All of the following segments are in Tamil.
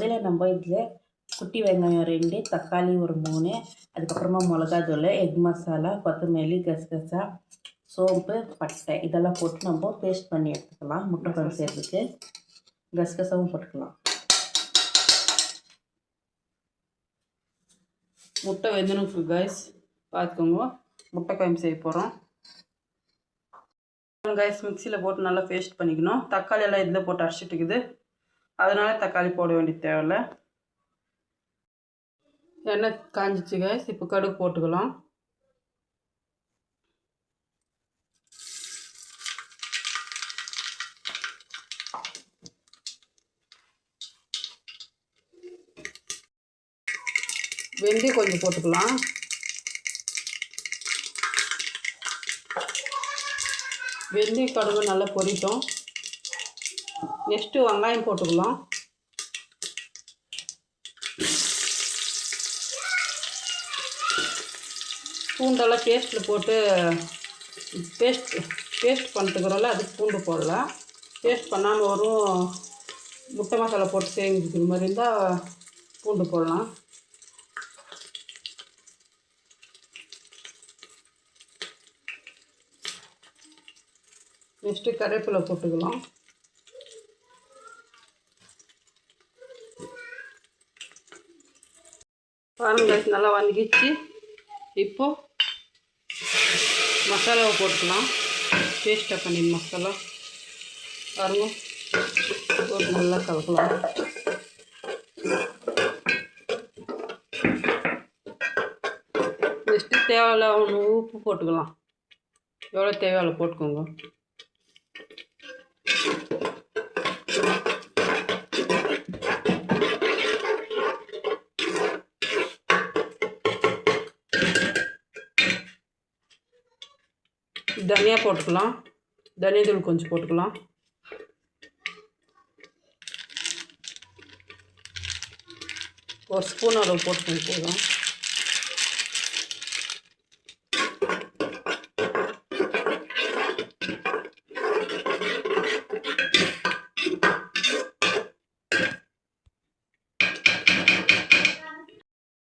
இதில் நம்ம இதில் குட்டி வெங்காயம் 2, தக்காளி ஒரு 3, அதுக்கப்புறமா மிளகாத்தூள், எக் மசாலா, கொத்தமல்லி, கசகசா, சோம்பு, பட்டை இதெல்லாம் போட்டு நம்ம பேஸ்ட் பண்ணி எடுத்துக்கலாம். முட்டை குழம்பு செய்கிறதுக்கு கசகசாவும் போட்டுக்கலாம். முட்டை வெந்தணும் கைஸ், பார்த்துக்கோங்க. முட்டை குழம்பு செய்ய போகிறோம் கைஸ். மிக்சியில் போட்டு நல்லா பேஸ்ட் பண்ணிக்கணும். தக்காளி எல்லாம் இதில் போட்டு அரைச்சிட்டு இருக்குது, அதனால தக்காளி போட வேண்டிய தேவையில்லை. எண்ணெய் காஞ்சிச்சு கைஸ், இப்போ கடுகு போட்டுக்கலாம். வெந்தயம் கொஞ்சம் போட்டுக்கலாம். வெந்தயம் கடுகு நல்லா பொரிட்டோம். நெக்ஸ்ட்டு வெங்காயம் போட்டுக்கலாம். பூண்டெல்லாம் பேஸ்ட்டில் போட்டு பேஸ்ட் பண்ணிட்டுக்கிறோம்ல, அதுக்கு பூண்டு போடலாம். பேஸ்ட் பண்ணாமல் வரும் முட்டை மசாலா போட்டு செஞ்சுக்கிற மாதிரி இருந்தால் பூண்டு போடலாம். நெக்ஸ்ட்டு கருவேப்பிலை போட்டுக்கலாம். பாருங்க நல்லா வதங்கிச்சு. இப்போது மசாலாவை போட்டுக்கலாம். பேஸ்ட்டாக பண்ணி மசாலா பாருங்க போட்டு நல்லா கலக்கலாம். நெக்ஸ்ட்டு தேவையில்ல ஒன்று உப்பு போட்டுக்கலாம். எவ்வளோ தேவையில்ல போட்டுக்கோங்க. தனியா போட்டுக்கலாம். தனியாத்தூள் கொஞ்சம் போட்டுக்கலாம். ஒரு ஸ்பூன் அளவு போட்டுக்கணும் போதும்.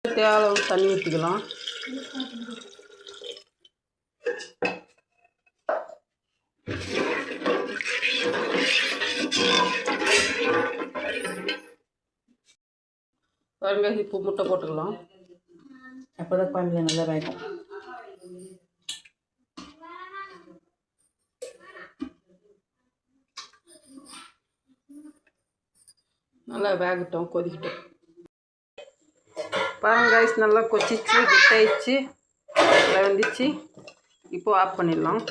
தேவையான தண்ணி ஊற்றிக்கலாம். பாருங்க இப்போ முட்டை போட்டுக்கலாம். அப்போ தான் குழம்புல நல்லா வேகும். நல்லா வேகட்டும், கொதிக்கட்டும். பாருங்க ரைஸ் நல்லா கொச்சிச்சு, கெட்டாயிடுச்சு, வந்துச்சு. இப்போ ஆஃப் பண்ணிடலாம்.